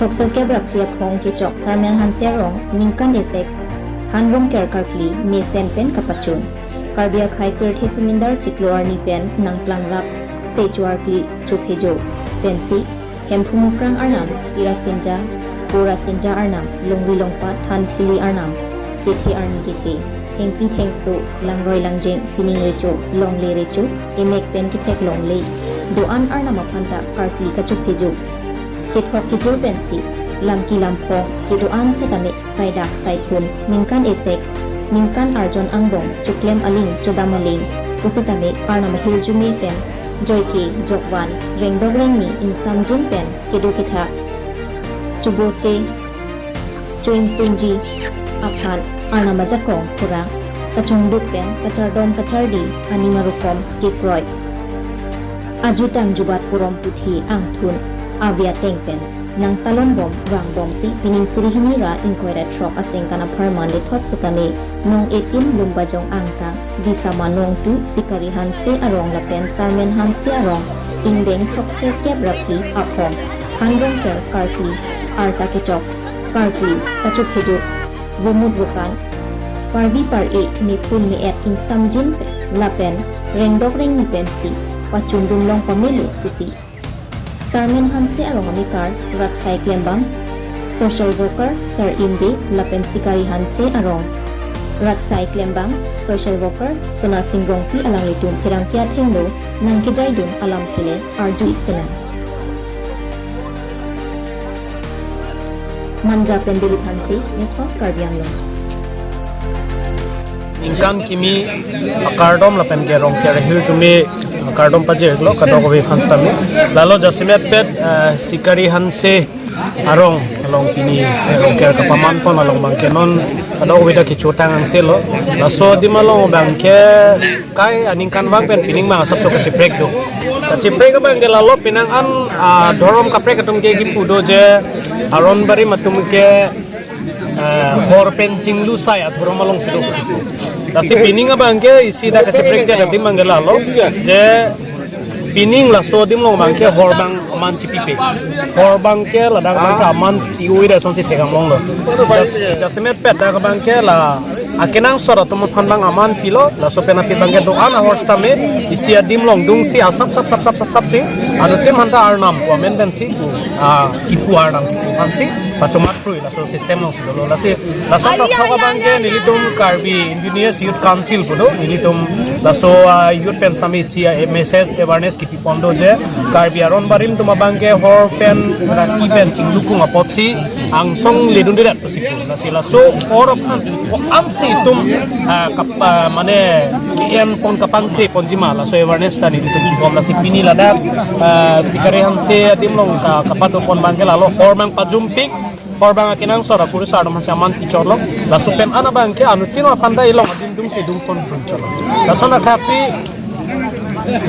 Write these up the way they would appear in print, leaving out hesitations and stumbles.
Troxer kebra klia phong ki chok sarmen han serong ningkan desek han rong ker karkli me sen pen kapachun karbia khai per the sumindar chikloar ni pen nang plan rap se chuar kli chuphejo pensi hempumukrang arnam ira senja pura senja arnam longwi longpa than thili arnam kethi arni kethi hengpi thengsu langroi langjeng sining recho longle recho emek pen ki thek longle do an arnam aphanta karkli ka chuphejo kethok ki jor pensi lamki lampong kido an sitame saidak saipun mingkan esek mingkan arjon angbong chuklem aling chodamaling kusitame arnam hirjumi pen joyki jokwan rengdogrengni insamjin pen kido kitha chuboche choim tunji aphan arnama jakong pura kachongduk pen kachardom kachardi animarukom kikroi ajutam jubat purom puthi angthun avia tengpen nang talon bom rang bom si pining surihini ra inkoira trop aseng kana pharman le thot sukami nong 18 lumba jong angka visa manong tu sikari han se arong la pen sarmen han se arong indeng trop se kep rapi apom hanrong ker karki arta ke chok karki kachuk hejo bomut bukan parvi par e ni pun ni et in samjin la pen rengdok reng ni pen si pachundum long pamilu kusi Sarmen Hansi Arongamicar, Rat Sai Klembang, Social Worker, Sir Imbe, Lapen Sikari Hansi Arong, Rat Sai Klembang, Social Worker, Sona Singrongpi Alang Litum, Pirangkia Tenglo, Nang Kijaidun Alam Kile, Arju Itselan. Manja Pendilit Hansi, Neswas Karbian Long. Ingkang kimi akardom lapen gerong kere hil cumi akardom paje lo kadok we hanstami lalo jasimet pet sikari hanse arong along pini erong kere kapaman pon along bangkenon kadok we da kichotang hanse lo laso di malong bangke kai aningkan wang pen pining ma asap so kaciprek do kaciprek bang de lalo pinang an dorom kaprek katum ke gipudo je aron bari matum ke hor pencing lu saya atau malong sido kusipu. Tapi pining abang ke isi dah keciprek je nanti manggala lo. Je pining lah so dim long bang ke hor bang aman cipipe. Hor bang ke ladang bang ke aman tiui dah sonsi tegang long lo. Jasemet pet dah bang ke lah. Akenang sora tumu pandang aman pilo lah so penapi bang ke doa na hor stame isi adim long dung si asap sap si. Anu tim hanta arnam ko menden si kipu arnam kipu hansi. Pacumat pruy laso sistem long sidolo lasi laso kaksawa bangke nilitum karbi Indigenous Youth Council pudo nilitum laso youth pen sami sia message awareness kiti pondo je karbi aron barim tuma bangke hor pen raki pen cinglukung apotsi angsong ledun dirat pasipu lasi laso orop amsi tum mane em pon kapang tre ponjima laso awareness tani nilitum pon lasi pini ladak sikare hamse dimlong kapato pon bangke lalo hor mang pajumpik Korbang akinang sora kuru sa adom hasaman pichorlo la supen ana bangke anu tino panda ilong adin dung si dung ton puncholo la sona taxi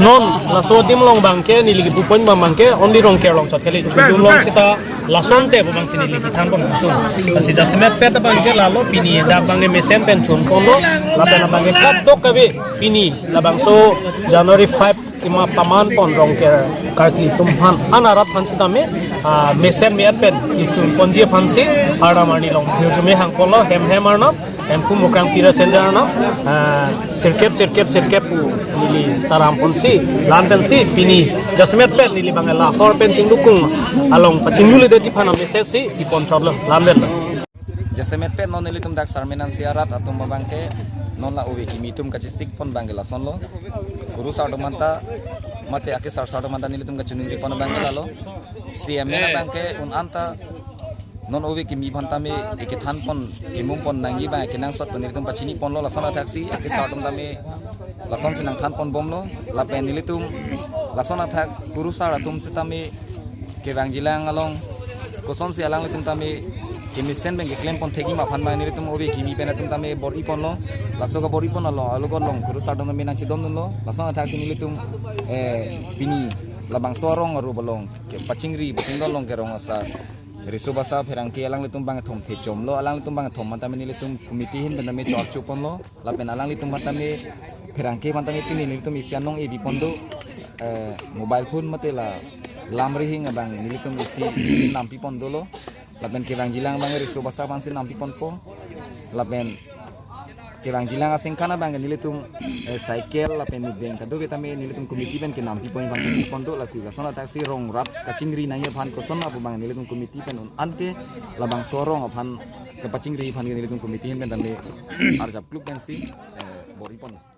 non la so dim long bangke niligi pupon bangke only rong care long chatkeli chudum long sita la sonte bang sini ligi tan pon tu asi jasmet pet bangke lalo pini da bangke mesen pen chun kono la pena bangke kat dok kabe pini la bangso January 5 ima paman pon rong care karti tumhan anarap hansitame mesen miatpen kichun ponji phansi aramani long jume hangpolo hem arno empu mukang pira sendarno sirkep nili taram ponsi lan pensi pini jasmet pen nili bangala hor pen singdukung along pachinguli de tipana message si ipon chorlo lamben jasmet pen non nili tum dak sarminan siarat atum babangke non la uwi kimitum kachisik pon bangela sonlo guru sardomanta mate ake sardomanta nili tum kachunuri pon bangela lo CM na bangke un anta non owe kimi phantame eke than pon kimum pon nangi ba kinang sot panir tum pachini pon lo lasona taxi ake sartum dame lason sinang than pon bom lo la pen nilitum lasona thak guru sara tum sitame ke bangjilang along koson si alang litum tame kimi sen bang klem pon thegi ma phan ma nilitum owe kimi pena tum tame bor ipon lo lasoga bor ipon lo alugor long guru sartum dame nang chidon lo lasona taxi nilitum bini labang sorong aru balong ke pachingri bungdol long ke rong asa risu basa pherang ke alang litum bang thom the chom lo alang litum bang thom mantame ni litum committee hin bandame chok chupon lo lapen alang litum mantame pherang ke mantame tini litum isianong e bipondo mobile phone mate la lamri hinga bang nilitum isi nampi pon dolo laben ke bang jilang bang riso basa bang sin nampi pon po laben ke bang jilang asing kana bang nilitum cycle laben beng kado kita me nilitum komiti ben ke nampi pon bang si pon do la si la sona taksi rong rap kacingri nanya pan ko sona bang nilitum komiti ben ante labang sorong pan ke pacingri pan nilitum komiti ben dan arjap klub ben si boripon